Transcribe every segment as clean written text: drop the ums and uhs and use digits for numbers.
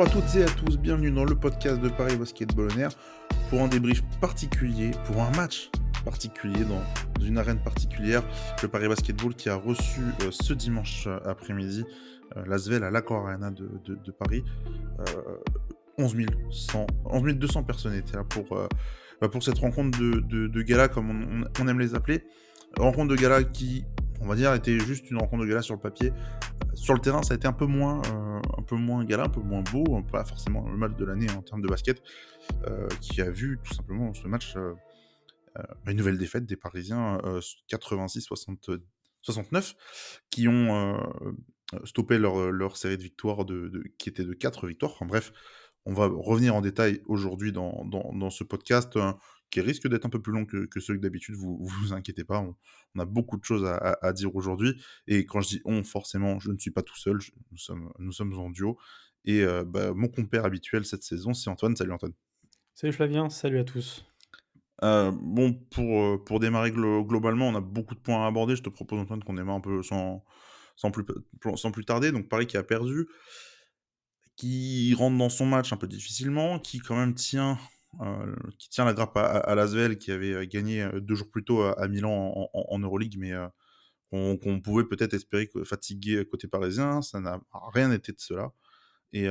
à toutes et à tous, bienvenue dans le podcast de Paris Basketball On Air pour un débrief particulier, pour un match particulier dans une arène particulière, le Paris Basketball qui a reçu ce dimanche après-midi l'Asvel à l'Accor Arena de Paris. 11 200 personnes étaient là pour cette rencontre de gala, comme on aime les appeler. Rencontre de gala qui, on va dire, était juste une rencontre de gala sur le papier. Sur le terrain, ça a été un peu moins gala, un peu moins beau, pas forcément le match de l'année en termes de basket, qui a vu tout simplement dans ce match une nouvelle défaite des Parisiens, 86-69, qui ont stoppé leur série de victoires qui était de 4 victoires. Enfin bref, on va revenir en détail aujourd'hui dans ce podcast, qui risque d'être un peu plus long que ceux que d'habitude. Vous inquiétez pas, on a beaucoup de choses à dire aujourd'hui. Et quand je dis on, forcément, je ne suis pas tout seul. Nous sommes en duo. Et mon compère habituel cette saison, c'est Antoine. Salut Antoine. Salut Flavien, salut à tous. Bon, pour démarrer globalement, on a beaucoup de points à aborder. Je te propose, Antoine, qu'on démarre un peu sans plus tarder. Donc Paris qui a perdu, qui rentre dans son match un peu difficilement, qui quand même tient la grappe à l'Asvel, qui avait gagné 2 jours plus tôt à Milan en Euroleague, mais qu'on pouvait peut-être espérer fatiguer côté parisien. Ça n'a rien été de cela. Et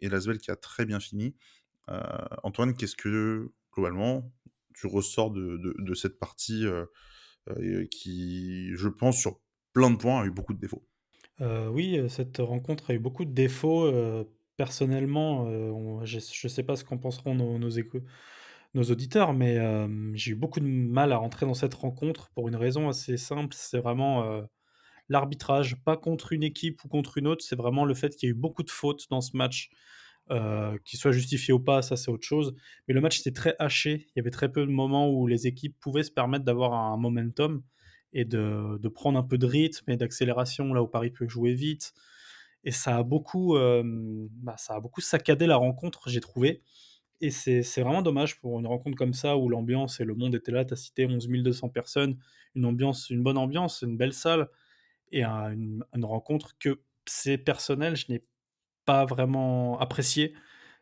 l'Asvel qui a très bien fini. Antoine, qu'est-ce que, globalement, tu ressors de cette partie qui, je pense, sur plein de points, a eu beaucoup de défauts? Oui, cette rencontre a eu beaucoup de défauts, personnellement, je sais pas ce qu'en penseront nos auditeurs, mais j'ai eu beaucoup de mal à rentrer dans cette rencontre pour une raison assez simple, c'est vraiment, l'arbitrage. Pas contre une équipe ou contre une autre, c'est vraiment le fait qu'il y a eu beaucoup de fautes dans ce match, qu'ils soient justifiées ou pas, ça c'est autre chose. Mais le match était très haché, il y avait très peu de moments où les équipes pouvaient se permettre d'avoir un momentum et de prendre un peu de rythme et d'accélération là où Paris peut jouer vite. Et ça a beaucoup saccadé la rencontre, j'ai trouvé. Et c'est vraiment dommage pour une rencontre comme ça où l'ambiance et le monde étaient là. Tu as cité 11 200 personnes, une bonne ambiance, une belle salle et une rencontre que c'est personnel, je n'ai pas vraiment apprécié.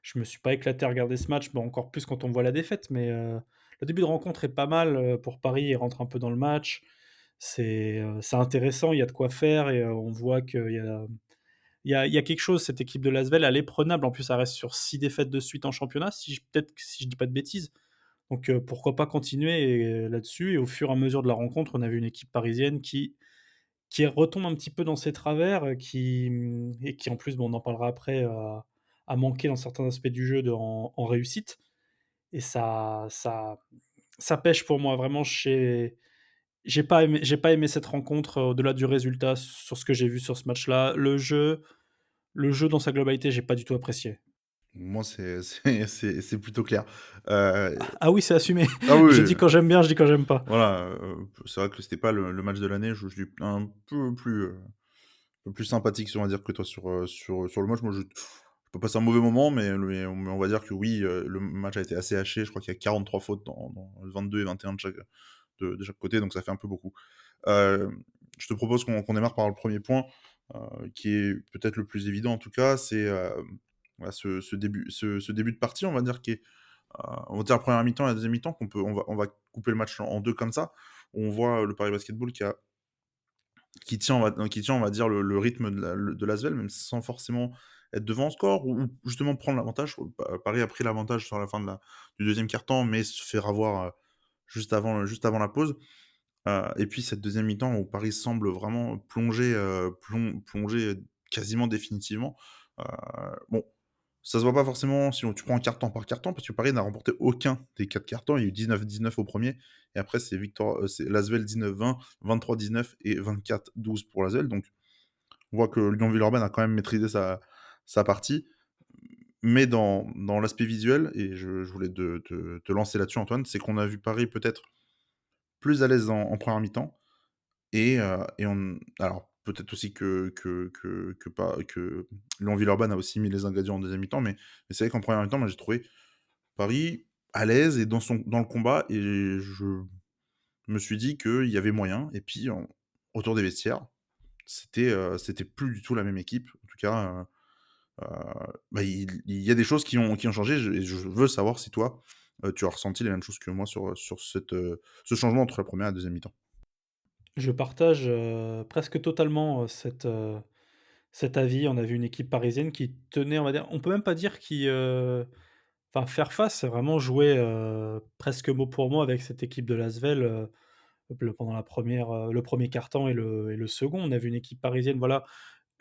Je me suis pas éclaté à regarder ce match, bon encore plus quand on voit la défaite, mais le début de rencontre est pas mal, pour Paris, ils rentrent un peu dans le match. C'est intéressant, il y a de quoi faire et on voit qu'il y a quelque chose, cette équipe de Lasvel, elle est prenable. En plus, ça reste sur 6 défaites de suite en championnat, si je dis pas de bêtises. Donc pourquoi pas continuer là-dessus et au fur et à mesure de la rencontre, on a vu une équipe parisienne qui retombe un petit peu dans ses travers, et qui en plus, bon, on en parlera après, a manqué dans certains aspects du jeu en réussite et ça pêche pour moi vraiment. J'ai pas aimé cette rencontre, au-delà du résultat sur ce que j'ai vu sur ce match-là. Le jeu dans sa globalité, j'ai pas du tout apprécié. Moi, c'est plutôt clair. Heu, Ah oui, c'est assumé. ah oui, Je oui, dis quand j'aime bien, je dis quand j'aime pas. voilà, c'est vrai que c'était pas le match de l'année. Je suis un peu plus sympathique, si on va dire, que toi sur le match. Moi, je peux passer un mauvais moment, mais on va dire que oui, le match a été assez haché. Je crois qu'il y a 43 fautes dans 22 et 21 de chaque côté, donc ça fait un peu beaucoup. Hem, je te propose qu'on démarre par le premier point, qui est peut-être le plus évident en tout cas, c'est, voilà, ce début de partie, on va dire, qui est, on va dire la première mi-temps et la deuxième mi-temps, on va couper le match en 2 comme ça. On voit le Paris Basketball qui tient, on va dire, le rythme de l'Asvel, même sans forcément être devant en score ou justement prendre l'avantage. Paris a pris l'avantage sur la fin du deuxième quart-temps, mais se faire avoir, juste avant la pause. Et puis cette deuxième mi-temps où Paris semble vraiment plonger quasiment définitivement. Heu, bon, ça se voit pas forcément si tu prends carton par carton, parce que Paris n'a remporté aucun des 4 cartons. Il y a eu 19-19 au premier, et après c'est l'Asvel 19-20, 23-19 et 24-12 pour l'Asvel. Donc on voit que l'Union Villeurbanne a quand même maîtrisé sa partie. Mais dans l'aspect visuel, et je voulais te lancer là-dessus, Antoine, c'est qu'on a vu Paris peut-être plus à l'aise en première mi-temps. Et on alors peut-être aussi que Lyon Villeurbanne a aussi mis les ingrédients en deuxième mi-temps, mais c'est vrai qu'en première mi-temps, moi j'ai trouvé Paris à l'aise et dans le combat, et je me suis dit qu'il y avait moyen. Et puis autour des vestiaires, c'était plus du tout la même équipe. En tout cas, Heu, bah, il y a des choses qui ont changé, je veux savoir si toi, tu as ressenti les mêmes choses que moi sur ce changement entre la première et la deuxième mi-temps? Je partage, presque totalement, cet avis. On a vu une équipe parisienne qui tenait, on va dire, on peut même pas dire enfin faire face, c'est vraiment jouer, presque mot pour mot avec cette équipe de Lasvel, pendant le premier quart-temps et le second. On a vu une équipe parisienne, voilà,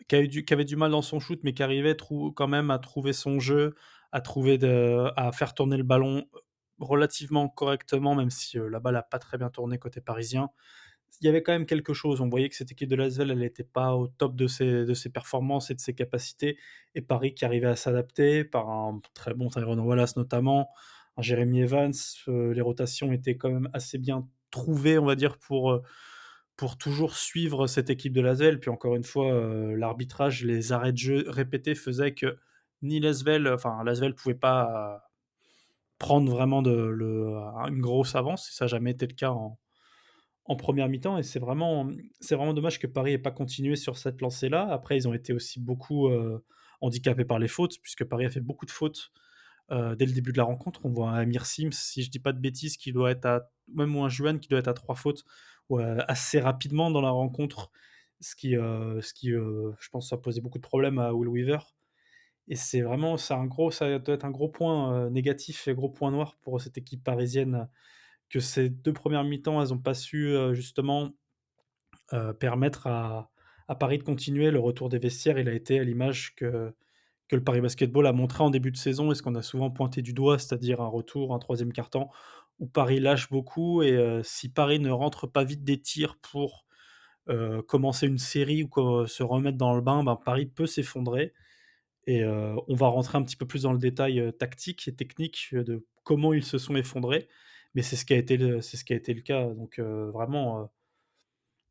qui avait du mal dans son shoot, mais qui arrivait quand même à trouver son jeu, à faire tourner le ballon, relativement correctement, même si, la balle a pas très bien tourné côté parisien. Il y avait quand même quelque chose. On voyait que cette équipe de Lasvel, elle était pas au top de ses performances et de ses capacités, et Paris qui arrivait à s'adapter par un très bon Tyrone Wallace notamment, un Jeremy Evans, les rotations étaient quand même assez bien trouvées, on va dire, pour toujours suivre cette équipe de Lasvel. Puis encore une fois, l'arbitrage, les arrêts de jeu répétés faisaient que ni Lasvel, enfin Lasvel pouvait pas prendre vraiment une grosse avance, et ça a jamais été le cas en première mi-temps, et c'est vraiment dommage que Paris ait pas continué sur cette lancée-là. Après, ils ont été aussi beaucoup, handicapés par les fautes, puisque Paris a fait beaucoup de fautes, dès le début de la rencontre. On voit un Amir Sims, si je dis pas de bêtises, qui doit être à même, ou un Juan qui doit être à 3 fautes, assez rapidement dans la rencontre, je pense, ça posait beaucoup de problèmes à Will Weaver, et ça doit être un gros point, négatif et gros point noir pour cette équipe parisienne, que ces 2 premières mi-temps, elles ont pas su, justement, permettre à Paris de continuer. Le retour des vestiaires, il a été à l'image que le Paris Basketball a montré en début de saison, et ce qu'on a souvent pointé du doigt, c'est-à-dire un retour, un troisième quart-temps où Paris lâche beaucoup, et si Paris ne rentre pas vite des tirs pour, commencer une série ou se remettre dans le bain, ben, Paris peut s'effondrer, et on va rentrer un petit peu plus dans le détail, tactique et technique, de comment ils se sont effondrés, mais c'est ce qui a été le cas, donc vraiment,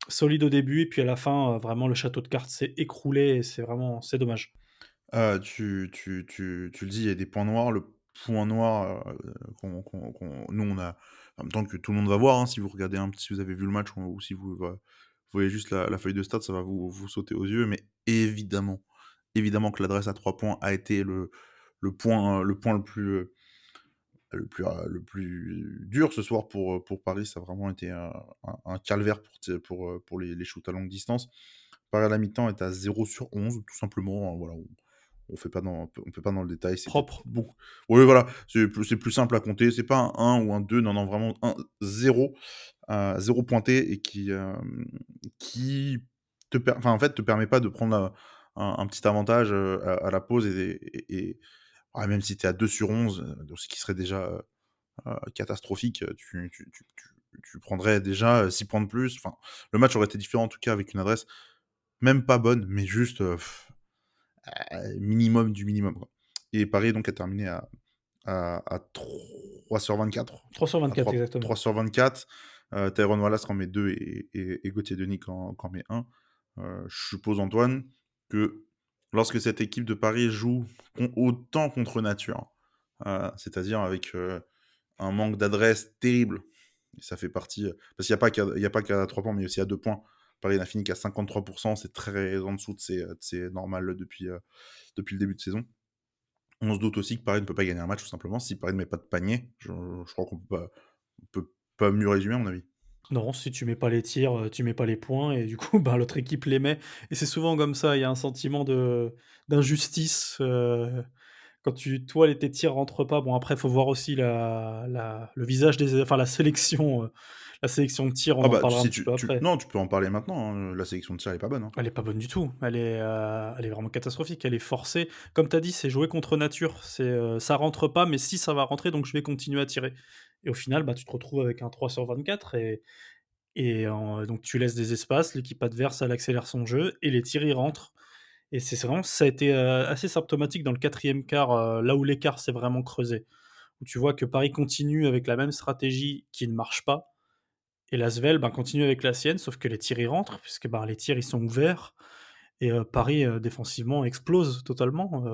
solide au début, et puis à la fin, vraiment le château de cartes s'est écroulé, et c'est dommage. Tu le dis, il y a des points noirs. Le point noir, qu'on nous on a en même temps que tout le monde va voir, hein, si vous regardez si vous avez vu le match ou si vous voyez juste la feuille de stats, ça va vous sauter aux yeux, mais évidemment que l'adresse à 3 points a été le point le plus dur ce soir pour Paris. Ça a vraiment été un calvaire pour les shoots à longue distance. Paris à la mi-temps est à 0/11 tout simplement, voilà, on fait pas dans le détail, c'est peut-être Propre. beaucoup. Oui, voilà, c'est plus simple à compter, c'est pas un 1 ou un 2, non, non, vraiment un 0, 0 pointé, et qui en fait, te permet pas de prendre un petit avantage, à la pause, même si tu es à 2/11, donc ce qui serait déjà, catastrophique, tu prendrais déjà, 6 points de plus. Enfin, le match aurait été différent en tout cas avec une adresse même pas bonne, mais juste, minimum du minimum, quoi. Et Paris donc a terminé à 3 sur 24, 3 sur à 24 3 exactement. 3 sur 24. Tyrone Wallace en met 2, et Gauthier Denis qu'en met 1. Je suppose, Antoine, que lorsque cette équipe de Paris joue autant contre nature, c'est-à-dire avec, un manque d'adresse terrible, et ça fait partie, parce qu'il y a pas qu'à 3 points, mais aussi à 2 points. Paris n'a fini qu'à 53, c'est très en dessous de ses normales depuis le début de saison. On se doute aussi que Paris ne peut pas gagner un match tout simplement si Paris ne met pas de panier. Je crois qu'on peut pas mieux résumer à mon avis. Non, si tu mets pas les tirs, tu mets pas les points, et du coup, bah, l'autre équipe les met, et c'est souvent comme ça. Il y a un sentiment d'injustice, quand toi, tes tirs rentrent pas. Bon, après, il faut voir aussi le visage la sélection de tirs, on Ah en bah, parlera un si petit peu après. non, tu peux en parler maintenant, hein, la sélection de tir elle est pas bonne, hein. Elle est pas bonne du tout. Elle est vraiment catastrophique. Elle est forcée. Comme tu as dit, c'est jouer contre nature. Ça rentre pas, mais si ça va rentrer, donc je vais continuer à tirer. Et au final, bah, tu te retrouves avec un 3 sur 24, donc tu laisses des espaces, l'équipe adverse, elle accélère son jeu et les tirs, ils rentrent. Et ça a été, assez symptomatique dans le quatrième quart, là où l'écart s'est vraiment creusé. Où tu vois que Paris continue avec la même stratégie qui ne marche pas, et l'Asvel, ben, continue avec la sienne, sauf que les tirs, ils rentrent puisque, ben, les tirs, ils sont ouverts, et Paris, défensivement explose totalement.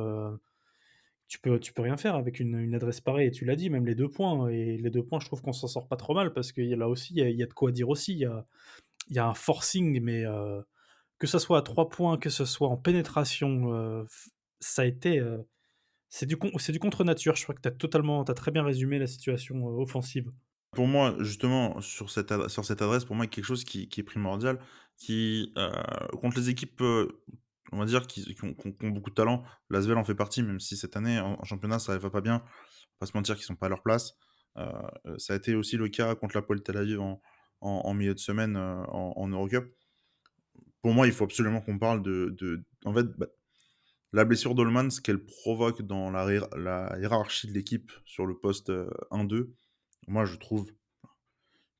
Tu peux rien faire avec une adresse pareille, et tu l'as dit, même les 2 points, et les 2 points, je trouve qu'on s'en sort pas trop mal parce qu'il y a là aussi, il y a de quoi dire aussi. Il y a un forcing, mais que ça soit à 3 points, que ce soit en pénétration, ça a été, c'est du contre nature. Je crois que tu as très bien résumé la situation, offensive. Pour moi, justement, sur cette adresse, pour moi, il y a quelque chose qui est primordial, contre les équipes, on va dire qui ont beaucoup de talent, l'Asvel en fait partie, même si cette année en championnat ça va pas bien. Faut pas se mentir qu'ils sont pas à leur place. Heu Ça a été aussi le cas contre l'Hapoel Tel Aviv en milieu de semaine, en Eurocup. Pour moi, il faut absolument qu'on parle de en fait, bah, la blessure d'Holman, ce qu'elle provoque dans la hiérarchie de l'équipe sur le poste, 1-2, moi je trouve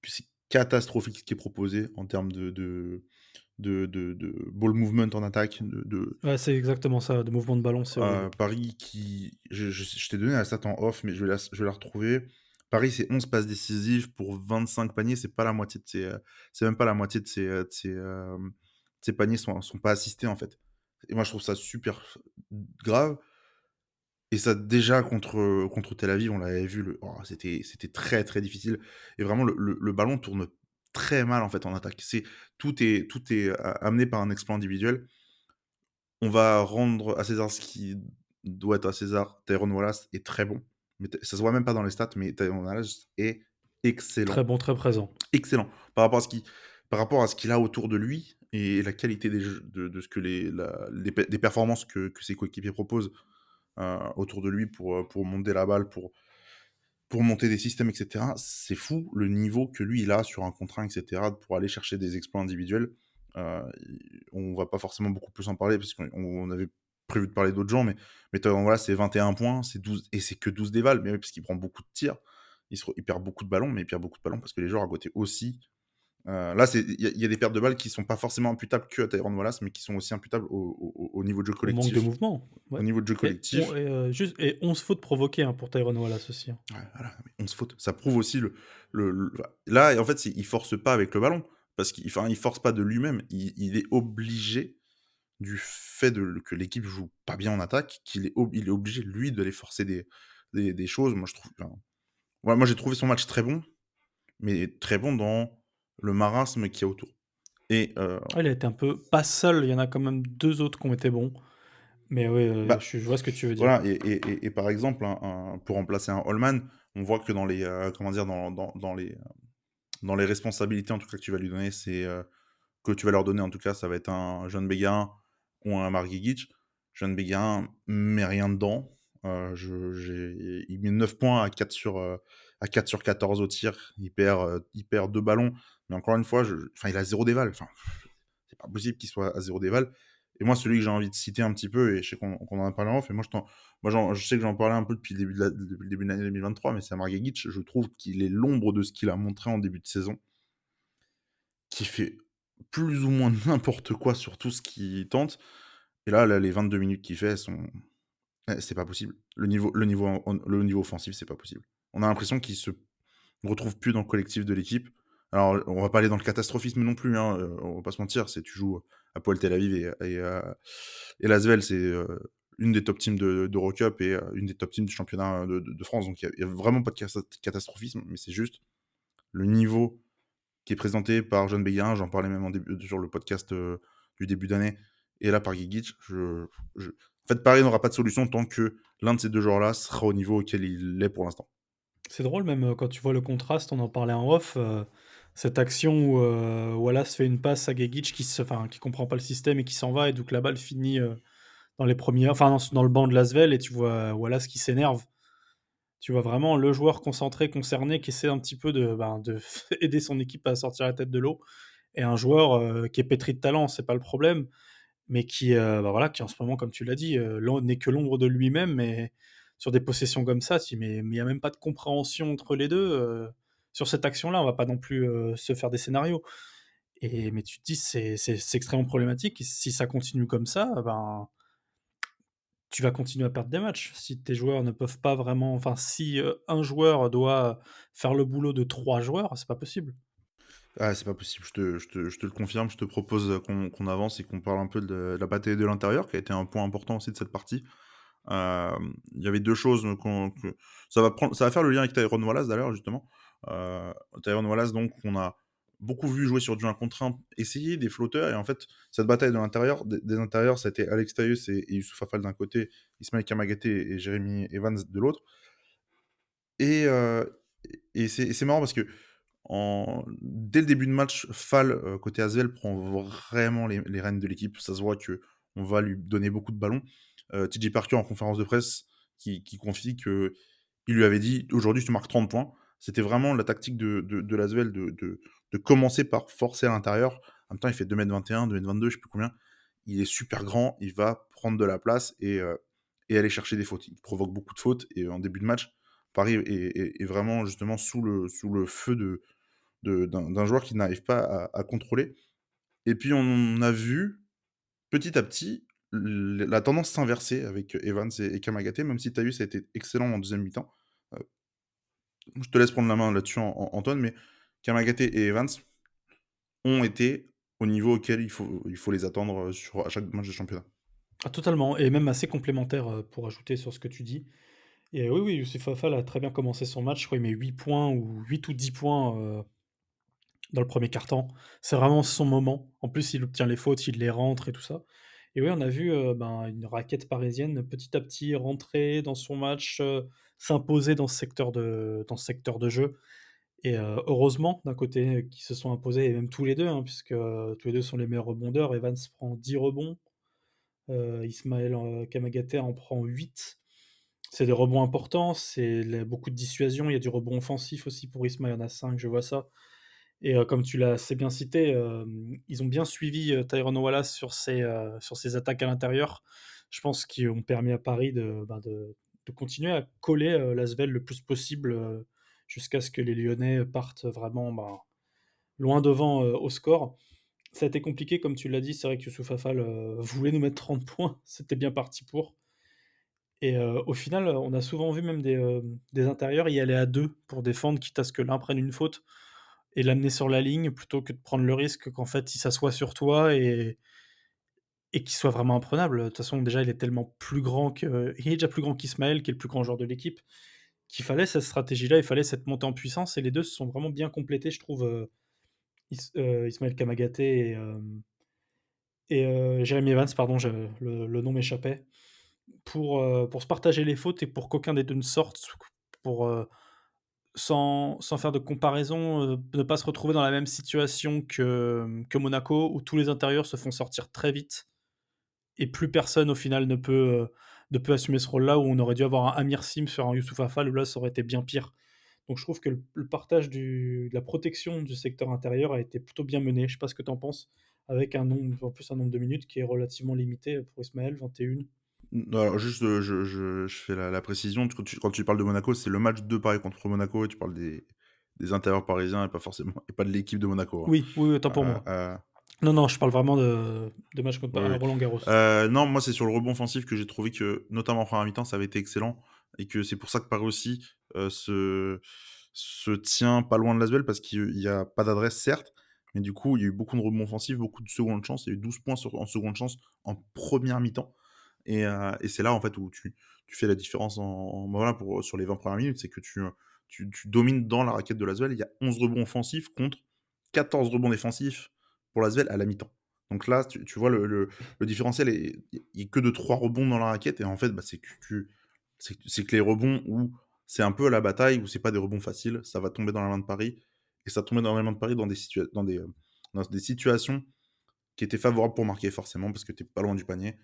que c'est catastrophique ce qui est proposé en termes de ball movement en attaque, Ouais, c'est exactement ça, de mouvement de ballon, c'est horrible. Paris qui je t'ai donné la stat en off, mais je vais la retrouver. Paris, c'est 11 passes décisives pour 25 paniers, c'est pas la moitié de ses, c'est même pas la moitié de ses paniers sont pas assistés, en fait. Et moi, je trouve ça super grave. Et ça déjà contre Tel Aviv, on l'avait vu, c'était très, très difficile et vraiment le ballon tourne très mal, en fait, en attaque. Tout est amené par un exploit individuel. On va rendre à César ce qui doit être à César. Tyrone Wallace est très bon, mais ça se voit même pas dans les stats, mais Tyrone Wallace est Très excellent, bon, très présent. excellent par rapport à ce qu'il a autour de lui et la qualité des jeux de ce que des performances que ses coéquipiers proposent, autour de lui pour monter la balle, pour monter des systèmes et cetera. C'est fou le niveau que lui, il a sur un contre 1 et cetera, pour aller chercher des exploits individuels. I On va pas forcément beaucoup plus en parler parce qu'on avait prévu de parler d'autres gens, mais voilà, c'est 21 points, c'est 12 et c'est que 12 dévals, mais oui, parce qu'il prend beaucoup de tirs. Il perd beaucoup de ballons, mais il perd beaucoup de ballons parce que les joueurs à côté aussi. Là, il y a des pertes de balles qui sont pas forcément imputables que à Tyrone Wallace, mais qui sont aussi imputables au niveau de jeu Au manque de collectif. mouvement, Au ouais, niveau de jeu collectif. 11 fautes provoquées, hein, pour Tyrone Wallace aussi, hein. Ouais, voilà, mais 11 fautes. Ça prouve aussi là, et en fait, il force pas avec le ballon parce il force pas de lui-même. Il est obligé, du fait que l'équipe joue pas bien en attaque, il est obligé, lui, d'aller forcer des choses. Moi, je trouve, enfin, ouais, moi, j'ai trouvé son match très bon, mais très bon dans le marasme qu'il y a autour et Ah, il a été un peu pas seul, il y en a quand même 2 autres qui ont été bons, mais ouais, bah, je vois ce que tu veux dire. voilà et par exemple, pour remplacer un Holman, on voit que comment dire? Dans les responsabilités, en tout cas, que tu vas lui donner, que tu vas leur donner, en tout cas, ça va être un Jean Béguin ou un Marc Guigic. Jean Béguin met rien dedans. Il met 9 points à 4 sur 14 au tir. Il perd 2 ballons. Mais encore une fois, enfin, il a 0 déval. Enfin, c'est pas possible qu'il soit à 0 déval. Et moi, celui que j'ai envie de citer un petit peu, et je sais qu'on en a parlé en off, et je sais que j'en parlais un peu depuis le début de l'année 2023, mais c'est Marc Guigic. Je trouve qu'il est l'ombre de ce qu'il a montré en début de saison, qui fait plus ou moins n'importe quoi sur tout ce qu'il tente. Et là, les 22 minutes qu'il fait, elles sont c'est pas possible. Le niveau offensif, c'est pas possible. On a l'impression qu'il se retrouve plus dans le collectif de l'équipe. Alors, on va pas aller dans le catastrophisme non plus, hein, on va pas se mentir, tu joues à Poel Tel Aviv et l'Asvel, c'est, une des top teams d'Eurocup et une des top teams du championnat de France, donc il y a vraiment pas de catastrophisme, mais c'est juste le niveau qui est présenté par John Béguin, j'en parlais même sur le podcast, du début d'année, et là par Guigic, en fait, Paris n'aura pas de solution tant que l'un de ces 2 joueurs-là sera au niveau auquel il est pour l'instant. C'est drôle même, quand tu vois le contraste, on en parlait en off, cette action où, Wallace fait une passe à Guegic qui comprend pas le système et qui s'en va et donc la balle finit, dans les premiers, enfin dans le banc de l'Asvel et tu vois Wallace qui s'énerve. Tu vois vraiment le joueur concentré, concerné, qui essaie un petit peu de aider son équipe à sortir la tête de l'eau et un joueur, qui est pétri de talent, c'est pas le problème, mais voilà, qui en ce moment, comme tu l'as dit, n'est que l'ombre de lui-même. Mais sur des possessions comme ça, tu dis: «Mais il y a même pas de compréhension entre les 2 sur cette action-là, on va pas non plus, se faire des scénarios». Mais tu te dis: «C'est extrêmement problématique et si ça continue comme ça, ben, tu vas continuer à perdre des matchs». Si tes joueurs ne peuvent pas vraiment, enfin, si, un joueur doit faire le boulot de 3 joueurs, c'est pas possible. Ah, c'est pas possible, je te le confirme, je te propose, qu'on avance et qu'on parle un peu de la bataille de l'intérieur, qui a été un point important aussi de cette partie. Il y avait 2 choses, que ça va faire le lien avec Tyrone Wallace d'ailleurs, justement. Tyrone Wallace, donc on a beaucoup vu jouer sur du 1 contre 1, essayer des flotteurs et en fait, cette bataille de l'intérieur des intérieurs, ça a été Alex Thaïus et Youssouf Affal d'un côté, Ismaël Kamagaté et Jérémy Evans de l'autre et c'est marrant parce que dès le début de match, Fall, côté Asvel, prend vraiment les rênes de l'équipe. Ça se voit que on va lui donner beaucoup de ballons. TJ Parker en conférence de presse qui confie qu'il lui avait dit: «Aujourd'hui, tu marques 30 points». C'était vraiment la tactique de l'Asvel de commencer par forcer à l'intérieur. En même temps, il fait 2,21 m, 2,22 m, je sais plus combien. Il est super grand, il va prendre de la place et aller chercher des fautes. Il provoque beaucoup de fautes et en début de match, Paris est vraiment justement sous le feu d'un joueur qui n'arrive pas à contrôler et puis on a vu, petit à petit, la tendance s'inverser avec Evans et Kamagaté, même si Tyus a été excellent en deuxième mi-temps. Heu, je te laisse prendre la main là-dessus Antoine, mais Kamagaté et Evans ont été au niveau auquel il faut les attendre, à chaque match de championnat. Ah totalement et même assez complémentaire, pour ajouter sur ce que tu dis et oui, oui, Youssouf Fall a très bien commencé son match. Je crois il met 8 points ou 8 ou 10 points, dans le premier quart-temps. C'est vraiment son moment. En plus, il obtient les fautes, il les rentre et tout ça et oui, on a vu, ben, une raquette parisienne petit à petit rentrer dans son match, s'imposer dans ce secteur de jeu et heureusement d'un côté, qu'ils se sont imposés et même tous les 2, hein, puisque, tous les 2 sont les meilleurs rebondeurs. Evans prend 10 rebonds, Ismaël, Kamagaté en prend 8. C'est des rebonds importants, c'est les beaucoup de dissuasion. Il y a du rebond offensif aussi pour Ismaël, il y en a 5, je vois ça et comme tu l'as assez bien cité, ils ont bien suivi, Tyrone Wallace sur ses attaques à l'intérieur. Je pense qu'ils ont permis à Paris de continuer à coller, l'Asvel le plus possible, jusqu'à ce que les Lyonnais partent vraiment, ben, loin devant, au score. Ça a été compliqué comme tu l'as dit, c'est vrai que Youssouf Affal, voulait nous mettre 30 points, c'était bien parti pour et au final, on a souvent vu même des intérieurs y aller à 2 pour défendre, quitte à ce que l'un prenne une faute et l'amener sur la ligne plutôt que de prendre le risque qu'en fait, il s'assoie sur toi et qu'il soit vraiment imprenable. De toute façon, déjà, il est déjà plus grand qu'Ismaël, qui est le plus grand joueur de l'équipe, qu'il fallait cette stratégie-là, il fallait cette montée en puissance et les 2 se sont vraiment bien complétés, je trouve, Ismaël Kamagaté et Jérémy Evans, pardon, le nom m'échappait, pour se partager les fautes et pour qu'aucun des 2 ne sorte, pour, sans faire de comparaison, ne pas se retrouver dans la même situation que Monaco, où tous les intérieurs se font sortir très vite et plus personne au final ne peut assumer ce rôle-là, où on aurait dû avoir un Amir Sim sur un Youssouf Affal, où là ça aurait été bien pire. Donc je trouve que le partage de la protection du secteur intérieur a été plutôt bien mené. Je sais pas ce que tu en penses? Avec un nombre de minutes qui est relativement limité, pour Ismaël, 21. Alors juste, je fais la précision, quand tu parles de Monaco, c'est le match de Paris contre Monaco et tu parles des intérieurs parisiens et pas de l'équipe de Monaco, Oui, oui, oui, autant pour hein. moi. Non, non, je parle vraiment de match contre Oui, à oui. Roland-Garros. Non, moi, c'est sur le rebond offensif que j'ai trouvé que, notamment en première mi-temps, ça avait été excellent et que c'est pour ça que Paris aussi, se tient pas loin de l'Asvel parce qu'il y a pas d'adresse certes, mais du coup, il y a eu beaucoup de rebonds offensifs, beaucoup de secondes chances. Il y a eu 12 points en seconde chance en première mi-temps et c'est là, en fait, où tu fais la différence bah, voilà, sur les 20 premières minutes. C'est que tu domines dans la raquette de l'Asvel. Il y a 11 rebonds offensifs contre 14 rebonds défensifs pour l'Asvel à la mi-temps. Donc là, tu vois le différentiel il est que de 3 rebonds dans la raquette et en fait, bah, c'est que les rebonds où c'est un peu à la bataille, où c'est pas des rebonds faciles, ça va tomber dans la main de Paris et ça tombait dans la main de Paris dans des situations qui étaient favorables pour marquer forcément parce que tu es pas loin du panier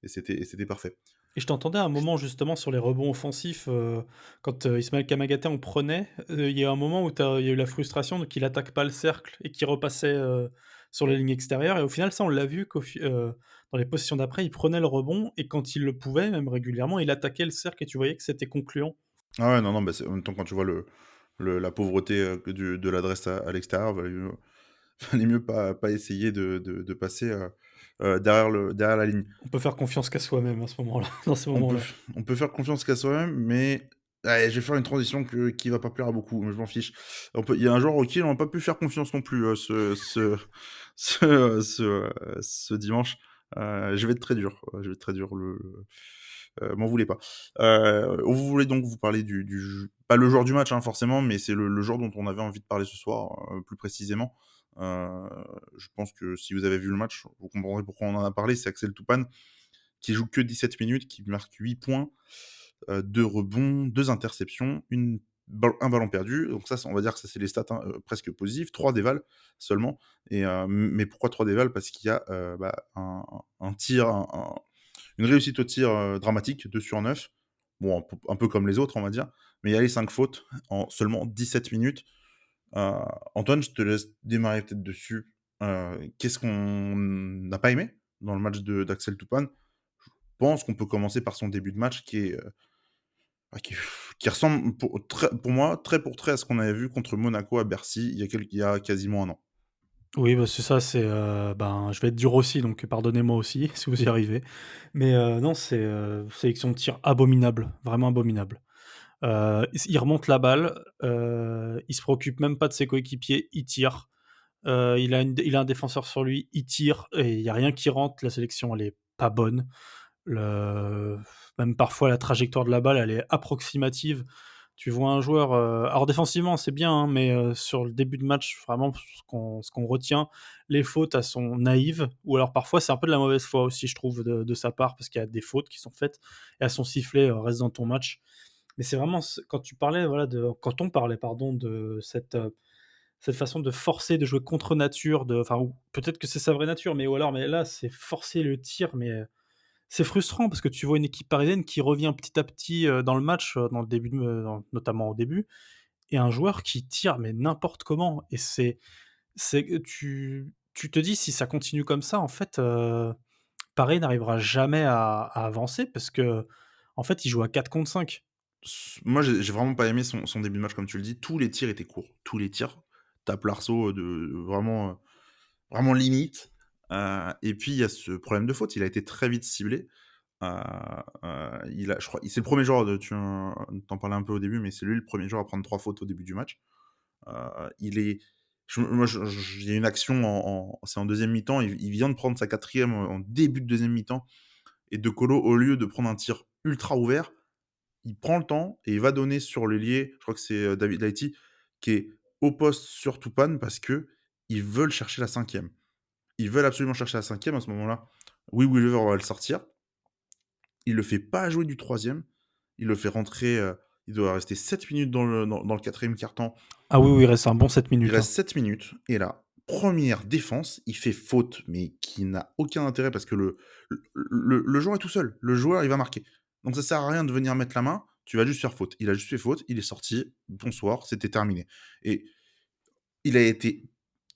et c'était parfait. Et je t'entendais à un moment justement sur les rebonds offensifs, quand, Ismaël Kamagaté en prenait, il y a un moment où il y a eu la frustration de qu'il attaque pas le cercle et qu'il repassait, sur les lignes extérieures et au final ça on l'a vu dans les positions d'après, il prenait le rebond et quand il le pouvait, même régulièrement, il attaquait le cercle et tu voyais que c'était concluant. Ah ouais, non, non, bah, c'est en même temps quand tu vois la pauvreté, que de l'adresse à l'extérieur, valait mieux pas essayer de passer, derrière la ligne. On peut faire confiance qu'à soi-même à ce moment-là, dans ces On peut moments-là. f on peut faire confiance qu'à soi-même, mais allez, je vais faire une transition qui va pas plaire à beaucoup, mais je m'en fiche. Il y a un joueur auquel on n'a pas pu faire confiance non plus, ce dimanche. Je vais être très dur, je vais être très dur, m'en voulez pas. On voulait donc vous parler du pas le joueur du match, hein, forcément, mais c'est le joueur dont on avait envie de parler ce soir, plus précisément. Heu, je pense que si vous avez vu le match, vous comprendrez pourquoi on en a parlé. C'est Axel Toupane qui joue que 17 minutes, qui marque 8 points, 2 rebonds, 2 interceptions, un ballon perdu. Donc ça, on va dire que ça, c'est les stats, hein, presque positives. 3 dévals seulement mais pourquoi 3 dévals? Parce qu'il y a, un tir, une réussite au tir, dramatique, 2 sur 9. Bon, un peu comme les autres, on va dire. Mais il y a les 5 fautes en seulement 17 minutes. Heu, Antoine, je te laisse démarrer peut-être dessus. Qu'est-ce qu'on n'a pas aimé dans le match de d'Axel Toupane? Je pense qu'on peut commencer par son début de match qui est, qui ressemble pour moi, trait pour trait à ce qu'on avait vu contre Monaco à Bercy il y a quasiment un an. Oui, bah, c'est ça, ben, je vais être dur aussi, donc pardonnez-moi aussi si vous y arrivez. Mais non, sélection de tir abominable, vraiment abominable. Il remonte la balle, il se préoccupe même pas de ses coéquipiers, il tire. Il a un défenseur sur lui, il tire et il y a rien qui rentre. La sélection, elle est pas bonne. Le Même parfois la trajectoire de la balle, elle est approximative. Tu vois un joueur, alors défensivement c'est bien, hein, mais sur le début de match, vraiment ce qu'on retient, les fautes, elles sont naïves ou alors parfois c'est un peu de la mauvaise foi aussi, je trouve, de sa part parce qu'il y a des fautes qui sont faites et elles sont sifflées, reste dans ton match. Mais c'est vraiment quand tu parlais, voilà, quand on parlait, pardon, de cette façon de forcer, de jouer contre nature, enfin, ou peut-être que c'est sa vraie nature, mais là, c'est forcer le tir, mais c'est frustrant parce que tu vois une équipe parisienne qui revient petit à petit, dans le match, dans le début notamment au début et un joueur qui tire mais n'importe comment et tu te dis: «Si ça continue comme ça, en fait, Paris n'arrivera jamais à avancer» parce que en fait, il joue à 4 contre 5. Moi, j'ai vraiment pas aimé son début de match comme tu le dis. Tous les tirs étaient courts. Tous les tirs, tape l'arceau, de vraiment, vraiment limite. Et puis il y a ce problème de faute. Il a été très vite ciblé. Heu il a je crois c'est le premier joueur tu en parlais un peu au début, mais c'est lui le premier joueur à prendre 3 fautes au début du match. Il est je moi, je il y a une action c'est en deuxième mi-temps, il vient de prendre sa quatrième en début de deuxième mi-temps et De Colo, au lieu de prendre un tir ultra ouvert, il prend le temps et il va donner sur l'ailier, je crois que c'est, David Laïti, qui est au poste sur Toupane parce que ils veulent chercher la cinquième. Ils veulent absolument chercher la cinquième à ce moment-là. Oui, Weaver va le sortir. Il le fait pas jouer du troisième. Il le fait rentrer, il doit rester 7 minutes dans le 4e quart-temps. Ah oui, oui, il reste un bon 7 Il minutes, hein. reste 7 minutes et là, première défense, il fait faute, mais qui n'a aucun intérêt parce que le joueur est tout seul. Le joueur, il va marquer. Donc ça sert à rien de venir mettre la main, tu vas juste faire faute. Il a juste fait faute, il est sorti, bonsoir, c'était terminé et il a été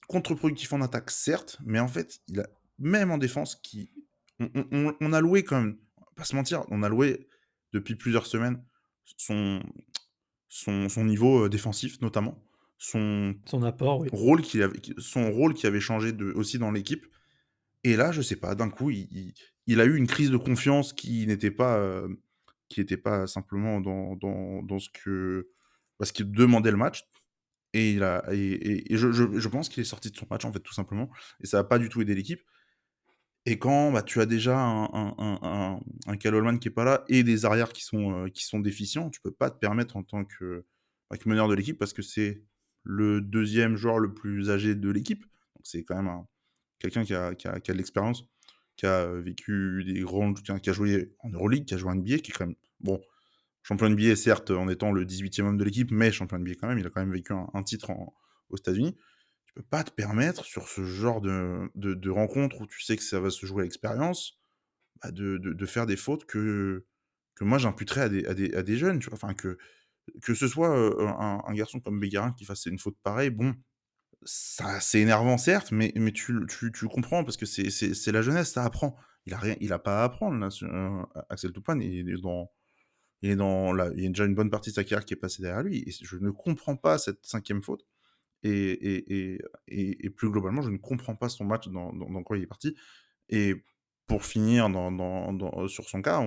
contre-productif en attaque, certes, mais en fait, il a même en défense on a loué quand même, on va pas se mentir, on a loué depuis plusieurs semaines son son niveau, défensif notamment, son Son apport, oui. son rôle qui avait changé aussi dans l'équipe et là, je sais pas, d'un coup, il a eu une crise de confiance qui n'était pas simplement dans ce que demandait le match et il a et je pense qu'il est sorti de son match, en fait, tout simplement et ça a pas du tout aidé l'équipe et quand, bah, tu as déjà un Kyle Holman qui est pas là et des arrières qui sont déficients, tu peux pas te permettre en tant que meneur de l'équipe parce que c'est le deuxième joueur le plus âgé de l'équipe. Donc c'est quand même un quelqu'un qui a de l'expérience, qui a, vécu des grands qui a joué en Euroleague, qui a joué en NBA, qui est quand même bon, champion NBA certes en étant le 18e homme de l'équipe, mais champion NBA quand même. Il a quand même vécu un titre aux États-Unis. Tu peux pas te permettre sur ce genre de rencontre où tu sais que ça va se jouer à l'expérience, bah, de faire des fautes que moi j'imputerais à des jeunes, tu vois? Enfin que ce soit, un garçon comme Bégarin qui fasse une faute pareille, bon, ça c'est énervant certes, mais tu comprends parce que c'est la jeunesse, ça apprend. Il a pas à apprendre là, Axel Toupane, il y a déjà une bonne partie de sa carrière qui est passée derrière lui et je ne comprends pas cette cinquième faute et plus globalement, je ne comprends pas son match dans quoi il est parti et pour finir sur son cas,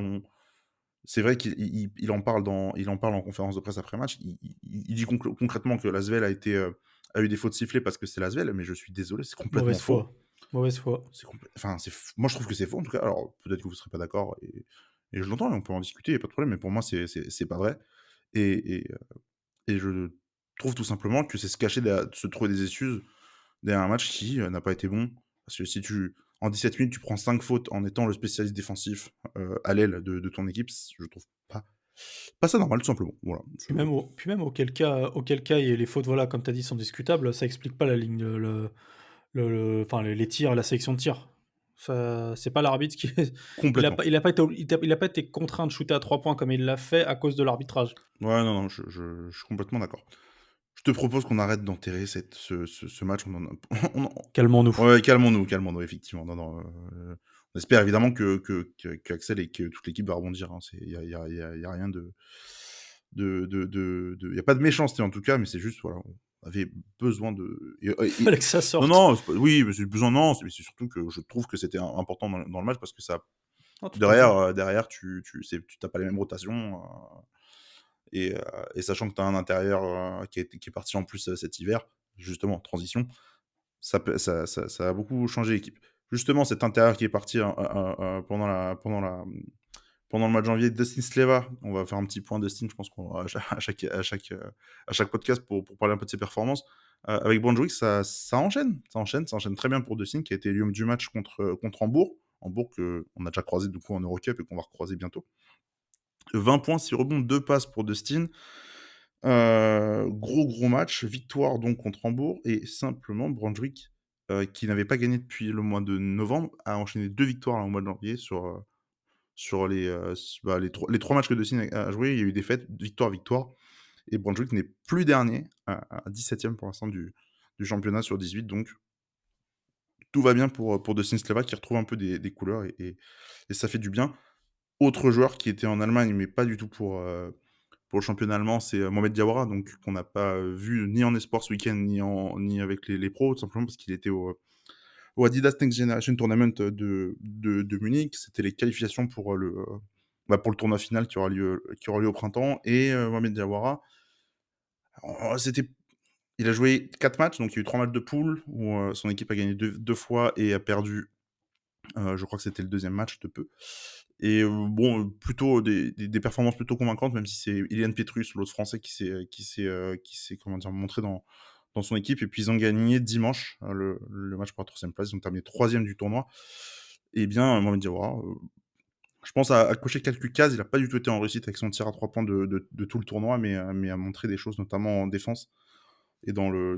c'est vrai qu'il en parle en conférence de presse après match. Il dit concrètement que l'Asvel a eu des fautes sifflées parce que c'est l'Asvel, mais je suis désolé, c'est complètement Mauvaise faux. foi, mauvaise foi. Enfin, moi je trouve que c'est faux en tout cas. Alors peut-être que vous serez pas d'accord et je l'entends et on peut en discuter, il y a pas de problème, mais pour moi c'est pas vrai et et heu et je trouve tout simplement que c'est se trouver des excuses derrière un match qui, n'a pas été bon. Parce que si tu en 17 minutes, tu prends 5 fautes en étant le spécialiste défensif, à l'aile de ton équipe, je trouve pas ça normal, tout simplement. Voilà, Puis même auquel cas et les fautes, voilà, comme tu as dit, sont discutables, ça explique pas la ligne, enfin les tirs, la sélection de tirs. Ça c'est pas l'arbitre qui complètement. il a pas été contraint de shooter à 3 points comme il l'a fait à cause de l'arbitrage. Ouais, non, non, je suis complètement d'accord. Je te propose qu'on arrête d'enterrer ce match, on en a on en Calmons-nous. ouais, calmons-nous, calmons-nous, effectivement. Non, non, on espère évidemment qu'Axel et que toute l'équipe va rebondir, hein. C'est il y a rien il y a pas de méchanceté en tout cas, mais c'est juste, voilà, on avait besoin de et Fallait que ça non, sorte. non, c'est pas oui, mais c'est besoin non, c'est surtout que je trouve que c'était important dans le match parce que ça Ah, tout à fait. derrière tu pas les mêmes rotations, et heu et sachant que tu as un intérieur, qui est parti en plus, cet hiver, justement, transition, ça a beaucoup changé l'équipe. Justement, cet intérieur qui est parti, pendant le mois de janvier, Dustin Sleva, on va faire un petit point Dustin, je pense qu'on va à chaque podcast pour parler un peu de ses performances. Avec Brunswick, ça enchaîne très bien pour Dustin qui a été l'homme du match contre Hambourg. Hambourg qu'on a déjà croisé du coup en Eurocup et qu'on va recroiser bientôt. 20 points, 6 rebonds, 2 passes pour Dustin. Gros match, victoire donc contre Hambourg et simplement Brunswick, qui n'avait pas gagné depuis le mois de novembre, a enchaîné 2 victoires là au mois de janvier sur les 3 matchs que Dustin a joué. Il y a eu défaite, victoire et Brunswick n'est plus dernier, à 17e pour l'instant du championnat sur 18, donc tout va bien pour Dustin Sleva qui retrouve un peu des couleurs et ça fait du bien. Autre joueur qui était en Allemagne, mais pas du tout pour le championnat allemand, c'est, Mohamed Diawara, donc qu'on n'a pas, vu ni en espoir ce week-end, ni avec les pros, tout simplement parce qu'il était au Adidas Next Generation Tournament de Munich. C'était les qualifications pour le tournoi final qui aura lieu au printemps et Mohamed Diawara, oh, il a joué 4 matchs, donc il y a eu 3 matchs de poule où, son équipe a gagné deux fois et a perdu. Je crois que c'était le deuxième match de peu et bon, plutôt des performances plutôt convaincantes, même si c'est Ilian Petrus, l'autre Français qui s'est, comment dire, montré dans son équipe et puis ils ont gagné dimanche, le match pour la 3e place. Ils ont terminé 3e du tournoi et bien, Mohamed Diawara, je pense a coché quelques cases. Il a pas du tout été en réussite avec son tir à 3 points de tout le tournoi, mais a montré des choses, notamment en défense et dans le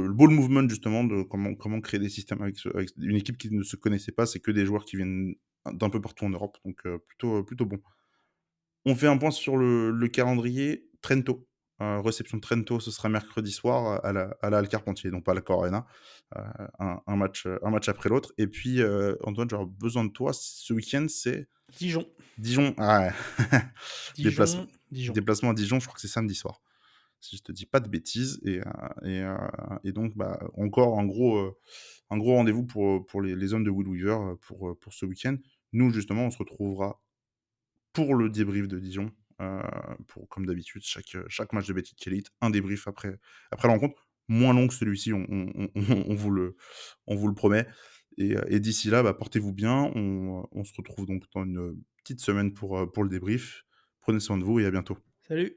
ball movement justement de comment créer des systèmes avec une équipe qui ne se connaissait pas. C'est que des joueurs qui viennent d'un peu partout en Europe, donc plutôt bon. On fait un point sur le calendrier. Trento, réception de Trento, ce sera mercredi soir à la Al Carpentier, donc pas à l'Accor Arena. Heu, un match après l'autre et puis, Antoine, j'aurais besoin de toi. Ce week-end, c'est Dijon, Dijon. Ah ouais. Déplacement Dijon, Dijon. déplacement à Dijon, je crois que c'est samedi soir, si je te dis pas de bêtises et donc bah, encore un gros rendez-vous pour les hommes de Wood Weaver, pour ce week-end. Nous, justement, on se retrouvera pour le débrief de Dijon, heu, pour comme d'habitude, chaque match de Betclic Elite, un débrief après la rencontre. Moins long que celui-ci, on vous le promet et d'ici là, bah, portez-vous bien. On se retrouve donc dans une petite semaine pour le débrief. Prenez soin de vous et à bientôt. Salut!